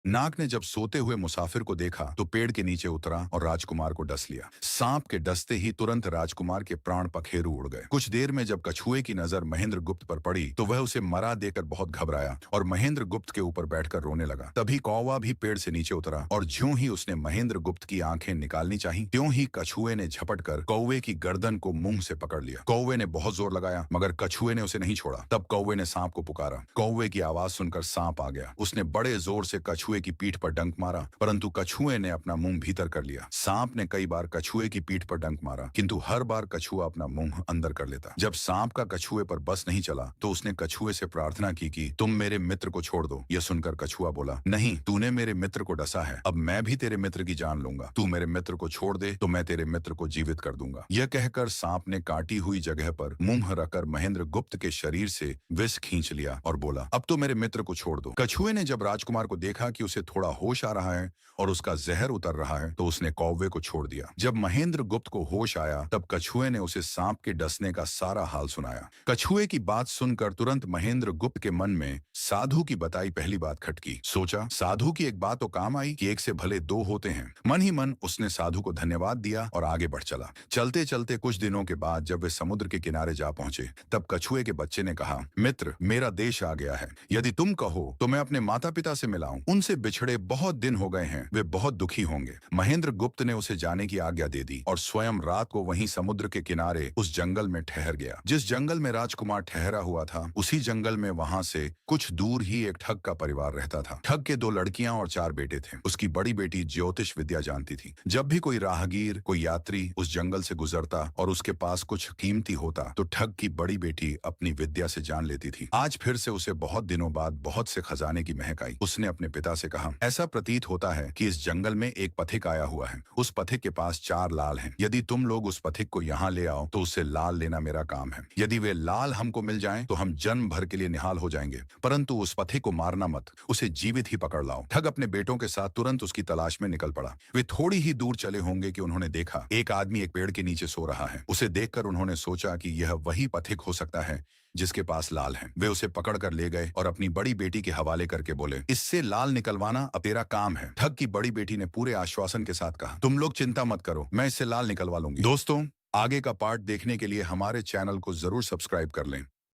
नाग ने जब सोते हुए मुसाफिर को देखा तो पेड़ के नीचे उतरा और राजकुमार को डस लिया। सांप के डसते ही तुरंत राजकुमार के प्राण पखेरु उड़ गए। कुछ देर में जब कछुए की नजर महेंद्र गुप्त पर पड़ी तो वह उसे मरा देकर बहुत घबराया और महेंद्र गुप्त के ऊपर बैठकर रोने लगा। तभी कौवा भी पेड़ से नीचे उतरा और ज्यों ही उसने महेंद्र गुप्त की आंखें निकालनी चाही, त्यों ही कछुए ने झपट कर कौवे की गर्दन को मुंह से पकड़ लिया। कौवे ने बहुत जोर लगाया मगर कछुए ने उसे नहीं छोड़ा। तब कौवे ने सांप को पुकारा। कौवे की आवाज सुनकर सांप आ गया। उसने बड़े जोर से कछुए की पीठ पर डंक मारा, परंतु कछुए ने अपना मुंह भीतर कर लिया। सांप ने कई बार कछुए की पीठ पर डंक मारा, किंतु हर बार कछुआ अपना मुंह अंदर कर लेता। जब सांप का कछुए पर बस नहीं चला तो उसने कछुए से प्रार्थना की कि तुम मेरे मित्र को छोड़ दो। यह सुनकर कछुआ बोला, नहीं, तूने मेरे मित्र को डसा है, अब मैं भी तेरे मित्र की जान लूंगा। तू मेरे मित्र को छोड़ दे तो मैं तेरे मित्र को जीवित कर दूंगा। यह कहकर सांप ने काटी हुई जगह पर मुंह रखकर महेंद्र गुप्त के शरीर से विष खींच लिया और बोला, अब तो मेरे मित्र को छोड़ दो। कछुए ने जब राजकुमार को देखा कि उसे थोड़ा होश आ रहा है और उसका जहर उतर रहा है तो उसने कौवे को छोड़ दिया। जब महेंद्र गुप्त को होश आया तब कछुए ने उसे सांप के डसने का सारा हाल सुनाया। कछुए की बात सुनकर तुरंत महेंद्र गुप्त के मन में साधु की बताई पहली बात खटकी। सोचा, साधु की एक बात तो काम आई कि एक से भले दो होते हैं। मन ही मन उसने साधु को धन्यवाद दिया और आगे बढ़ चला। चलते चलते कुछ दिनों के बाद जब वे समुद्र के किनारे जा पहुंचे तब कछुए के बच्चे ने कहा, मित्र, मेरा देश आ गया है, यदि तुम कहो तो मैं अपने माता पिता से मिलाऊं। उनसे बिछड़े बहुत दिन हो गए हैं, वे बहुत दुखी होंगे। महेंद्र गुप्त ने उसे जाने की आज्ञा दे दी और स्वयं रात को वहीं समुद्र के किनारे उस जंगल में ठहर गया। जिस जंगल में राजकुमार ठहरा हुआ था उसी जंगल में वहां से कुछ दूर ही एक ठग का परिवार रहता था। ठग के 2 लड़कियां और 4 बेटे थे। उसकी बड़ी बेटी ज्योतिष विद्या जानती थी। जब भी कोई राहगीर, कोई यात्री उस जंगल से गुजरता और उसके पास कुछ कीमती होता तो ठग की बड़ी बेटी अपनी विद्या से जान लेती थी। आज फिर से उसे बहुत दिनों बाद बहुत से खजाने की महक आई। उसने अपने पिता से कहा, ऐसा प्रतीत होता है कि इस जंगल में एक पथिक आया हुआ है। उस पथिक के पास 4 लाल हैं। यदि तुम लोग उस पथिक को यहाँ ले आओ तो उससे लाल लेना मेरा काम है। यदि वे लाल हमको मिल जाएं तो हम जन्म भर के लिए निहाल हो जाएंगे, परंतु उस पथिक को मारना मत, उसे जीवित ही पकड़ लाओ। ठग अपने बेटों के साथ तुरंत उसकी तलाश में निकल पड़ा। वे थोड़ी ही दूर चले होंगे कि उन्होंने देखा एक आदमी एक पेड़ के नीचे सो रहा है। उसे देखकर उन्होंने सोचा कि यह वही पथिक हो सकता है जिसके पास लाल है। वे उसे पकड़ कर ले गए और अपनी बड़ी बेटी के हवाले करके बोले, इससे लाल निकलवाना अब तेरा काम है। ठग की बड़ी बेटी ने पूरे आश्वासन के साथ कहा, तुम लोग चिंता मत करो, मैं इससे लाल निकलवा लूंगी। दोस्तों, आगे का पार्ट देखने के लिए हमारे चैनल को जरूर सब्सक्राइब कर लें।